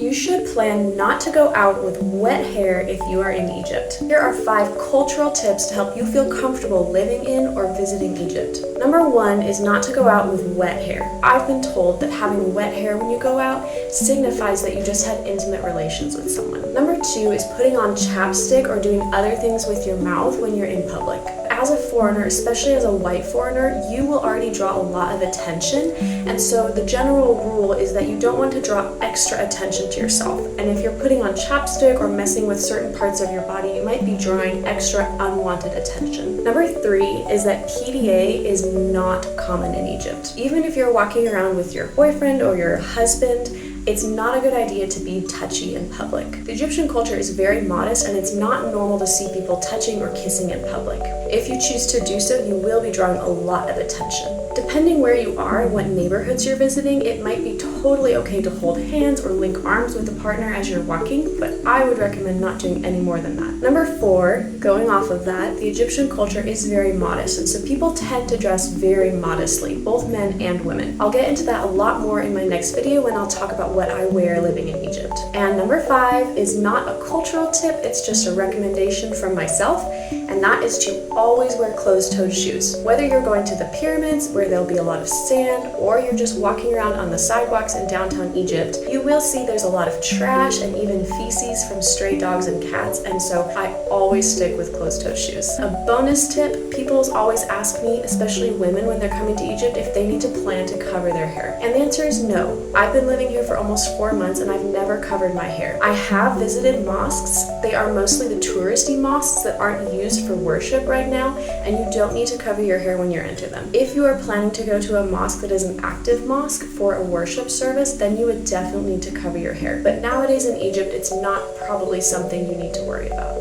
You should plan not to go out with wet hair if you are in Egypt. Here are 5 cultural tips to help you feel comfortable living in or visiting Egypt. Number 1 is not to go out with wet hair. I've been told that having wet hair when you go out signifies that you just had intimate relations with someone. Number 2 is putting on chapstick or doing other things with your mouth when you're in public. As a foreigner, especially as a white foreigner, you will already draw a lot of attention, and so the general rule is that you don't want to draw extra attention to yourself. And if you're putting on chapstick or messing with certain parts of your body, you might be drawing extra unwanted attention. Number 3 is that PDA is not common in Egypt. Even if you're walking around with your boyfriend or your husband, it's not a good idea to be touchy in public. The Egyptian culture is very modest, and it's not normal to see people touching or kissing in public. If you choose to do so, you will be drawing a lot of attention. Depending where you are and what neighborhoods you're visiting, it might be totally okay to hold hands or link arms with a partner as you're walking, but I would recommend not doing any more than that. Number 4, going off of that, the Egyptian culture is very modest, and so people tend to dress very modestly, both men and women. I'll get into that a lot more in my next video when I'll talk about what I wear living in Egypt. And number 5 is not a cultural tip, it's just a recommendation from myself, and that is to always wear closed-toed shoes. Whether you're going to the pyramids, where there'll be a lot of sand, or you're just walking around on the sidewalks in downtown Egypt, you will see there's a lot of trash and even feces from stray dogs and cats, and so I always stick with closed-toed shoes. A bonus tip, people always ask me, especially women when they're coming to Egypt, if they need to plan to cover their hair. And the answer is no. I've been living here for almost 4 months and I've never covered my hair. I have visited mosques. They are mostly the touristy mosques that aren't used for worship right now, and you don't need to cover your hair when you enter them. If you are planning to go to a mosque that is an active mosque for a worship service, then you would definitely need to cover your hair. But nowadays in Egypt, it's not probably something you need to worry about.